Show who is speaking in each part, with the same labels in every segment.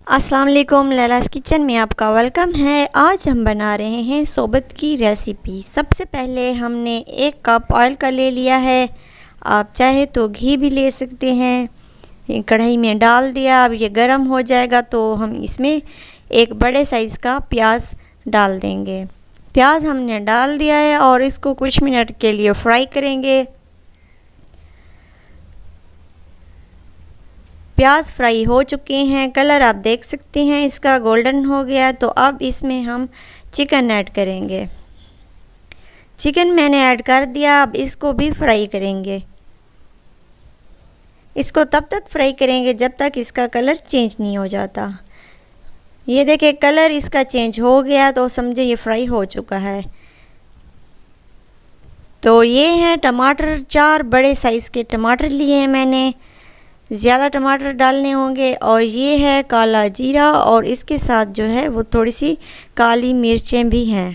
Speaker 1: अस्सलाम वालेकुम, लैलास किचन में आपका वेलकम है। आज हम बना रहे हैं सोबत की रेसिपी। सबसे पहले हमने 1 कप ऑयल का ले लिया है। आप चाहे तो घी भी ले सकते हैं। ये कढ़ाई में डाल दिया। अब ये गर्म हो जाएगा तो हम इसमें एक बड़े साइज़ का प्याज डाल देंगे। प्याज हमने डाल दिया है और इसको कुछ मिनट के लिए फ्राई करेंगे। प्याज फ्राई हो चुके हैं, कलर आप देख सकते हैं इसका गोल्डन हो गया। तो अब इसमें हम चिकन ऐड करेंगे। चिकन मैंने ऐड कर दिया। अब इसको भी फ्राई करेंगे। इसको तब तक फ्राई करेंगे जब तक इसका कलर चेंज नहीं हो जाता। ये देखिए कलर इसका चेंज हो गया तो समझे ये फ्राई हो चुका है। तो ये हैं टमाटर, 4 बड़े साइज़ के टमाटर लिए हैं मैंने। ज़्यादा टमाटर डालने होंगे। और ये है काला जीरा और इसके साथ जो है वो थोड़ी सी काली मिर्चें भी हैं।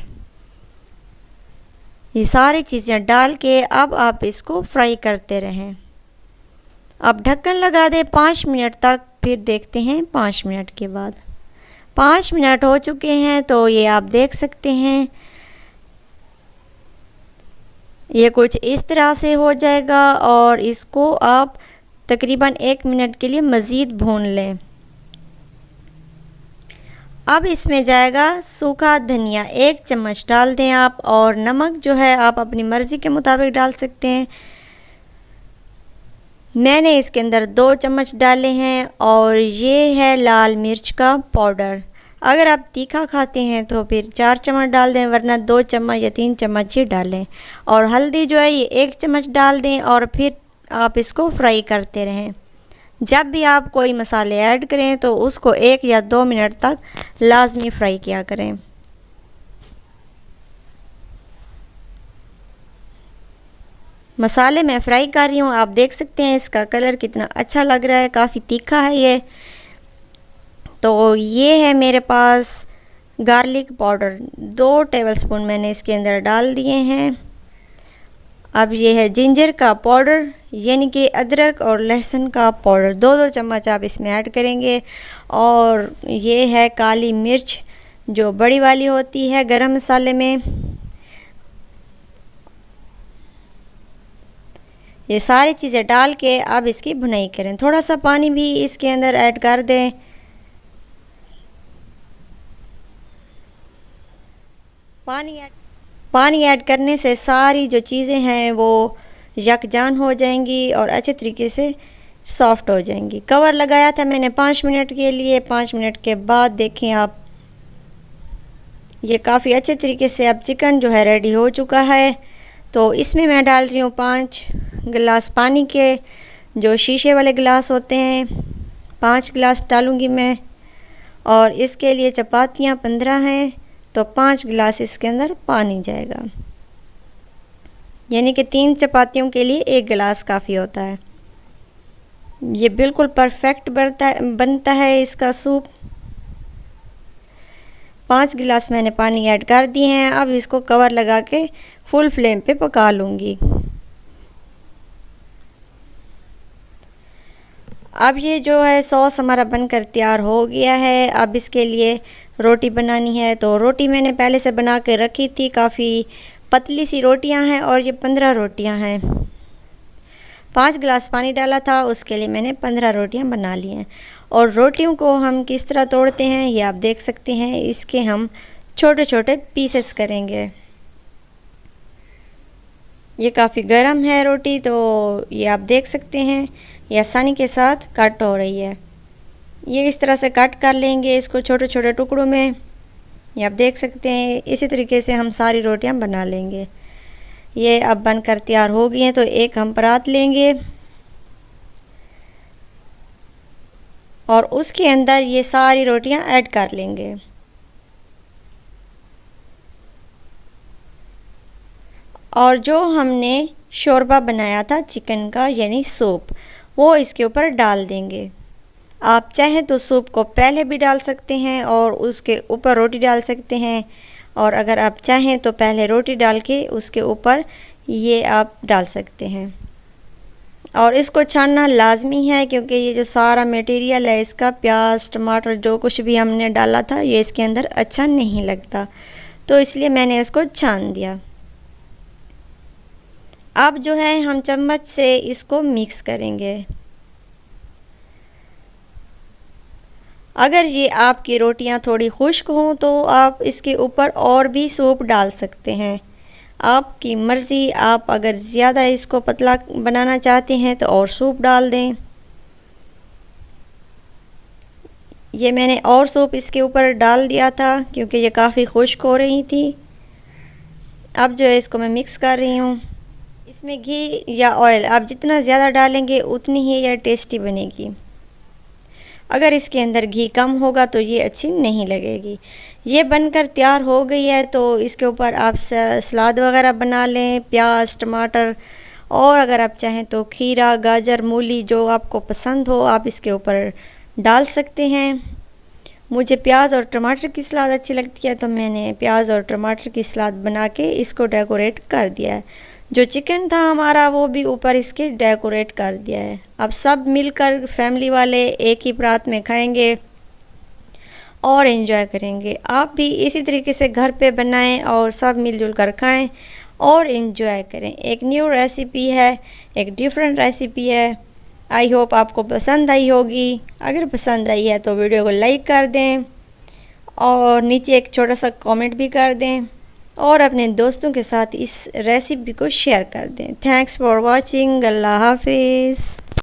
Speaker 1: ये सारी चीज़ें डाल के अब आप इसको फ्राई करते रहें। अब ढक्कन लगा दें 5 मिनट तक। फिर देखते हैं 5 मिनट के बाद। 5 मिनट हो चुके हैं तो ये आप देख सकते हैं ये कुछ इस तरह से हो जाएगा। और इसको आप तकरीबन 1 मिनट के लिए मज़ीद भून लें। अब इसमें जाएगा सूखा धनिया, 1 चम्मच डाल दें आप। और नमक जो है आप अपनी मर्ज़ी के मुताबिक डाल सकते हैं। मैंने इसके अंदर 2 चम्मच डाले हैं। और ये है लाल मिर्च का पाउडर। अगर आप तीखा खाते हैं तो फिर 4 चम्मच डाल दें, वरना 2 चम्मच या 3 चम्मच ही डालें। और हल्दी जो है ये 1 चम्मच डाल दें और फिर आप इसको फ्राई करते रहें। जब भी आप कोई मसाले ऐड करें तो उसको 1 या 2 मिनट तक लाजमी फ्राई किया करें। मसाले मैं फ्राई कर रही हूँ, आप देख सकते हैं इसका कलर कितना अच्छा लग रहा है, काफ़ी तीखा है ये। तो ये है मेरे पास गार्लिक पाउडर, 2 टेबलस्पून मैंने इसके अंदर डाल दिए हैं। अब ये है जिंजर का पाउडर, यानी कि अदरक और लहसुन का पाउडर, 2-2 चम्मच आप इसमें ऐड करेंगे। और ये है काली मिर्च जो बड़ी वाली होती है गरम मसाले में। ये सारी चीज़ें डाल के अब इसकी भुनाई करें। थोड़ा सा पानी भी इसके अंदर ऐड कर दें। पानी ऐड करने से सारी जो चीज़ें हैं वो यकजान हो जाएंगी और अच्छे तरीके से सॉफ्ट हो जाएंगी। कवर लगाया था मैंने 5 मिनट के लिए। 5 मिनट के बाद देखें आप, ये काफ़ी अच्छे तरीके से अब चिकन जो है रेडी हो चुका है। तो इसमें मैं डाल रही हूँ 5 गिलास पानी के, जो शीशे वाले गिलास होते हैं, 5 गिलास डालूँगी मैं। और इसके लिए चपातियाँ 15 हैं तो 5 गिलास इसके अंदर पानी जाएगा, यानी कि 3 चपातियों के लिए 1 गिलास काफ़ी होता है। ये बिल्कुल परफेक्ट बनता है इसका सूप। 5 गिलास मैंने पानी ऐड कर दिए हैं। अब इसको कवर लगा के फुल फ्लेम पे पका लूँगी। अब ये जो है सॉस हमारा बनकर तैयार हो गया है। अब इसके लिए रोटी बनानी है। तो रोटी मैंने पहले से बना के रखी थी, काफ़ी पतली सी रोटियां हैं और ये 15 रोटियां हैं। 5 गिलास पानी डाला था, उसके लिए मैंने 15 रोटियां बना ली हैं। और रोटियों को हम किस तरह तोड़ते हैं ये आप देख सकते हैं। इसके हम छोटे छोटे पीसेस करेंगे। ये काफ़ी गर्म है रोटी, तो ये आप देख सकते हैं ये आसानी के साथ कट हो रही है। ये इस तरह से कट कर लेंगे इसको छोटे छोटे टुकड़ों में। ये आप देख सकते हैं इसी तरीके से हम सारी रोटियां बना लेंगे। ये अब बनकर तैयार हो गई हैं। तो एक हम परात लेंगे और उसके अंदर ये सारी रोटियां ऐड कर लेंगे। और जो हमने शोरबा बनाया था चिकन का, यानी सूप, वो इसके ऊपर डाल देंगे। आप चाहें तो सूप को पहले भी डाल सकते हैं और उसके ऊपर रोटी डाल सकते हैं। और अगर आप चाहें तो पहले रोटी डाल के उसके ऊपर ये आप डाल सकते हैं। और इसको छानना लाजमी है क्योंकि ये जो सारा मटेरियल है इसका, प्याज टमाटर जो कुछ भी हमने डाला था, ये इसके अंदर अच्छा नहीं लगता, तो इसलिए मैंने इसको छान दिया। अब जो है हम चम्मच से इसको मिक्स करेंगे। अगर ये आपकी रोटियां थोड़ी खुश्क हों तो आप इसके ऊपर और भी सूप डाल सकते हैं, आपकी मर्ज़ी। आप अगर ज़्यादा इसको पतला बनाना चाहते हैं तो और सूप डाल दें। ये मैंने और सूप इसके ऊपर डाल दिया था क्योंकि ये काफ़ी खुश्क हो रही थी। अब जो है इसको मैं मिक्स कर रही हूँ। इसमें घी या ऑयल आप जितना ज़्यादा डालेंगे उतनी ही यह टेस्टी बनेगी। अगर इसके अंदर घी कम होगा तो ये अच्छी नहीं लगेगी। ये बनकर तैयार हो गई है, तो इसके ऊपर आप सलाद वगैरह बना लें, प्याज टमाटर, और अगर आप चाहें तो खीरा गाजर मूली जो आपको पसंद हो आप इसके ऊपर डाल सकते हैं। मुझे प्याज और टमाटर की सलाद अच्छी लगती है, तो मैंने प्याज और टमाटर की सलाद बना के इसको डेकोरेट कर दिया है। जो चिकन था हमारा वो भी ऊपर इसके डेकोरेट कर दिया है। अब सब मिलकर फैमिली वाले एक ही परात में खाएंगे और एंजॉय करेंगे। आप भी इसी तरीके से घर पे बनाएं और सब मिलजुल कर खाएं और एंजॉय करें। एक न्यू रेसिपी है, एक डिफरेंट रेसिपी है। आई होप आपको पसंद आई होगी। अगर पसंद आई है तो वीडियो को लाइक कर दें और नीचे एक छोटा सा कमेंट भी कर दें और अपने दोस्तों के साथ इस रेसिपी को शेयर कर दें। Thanks for watching. अल्लाह हाफिज़।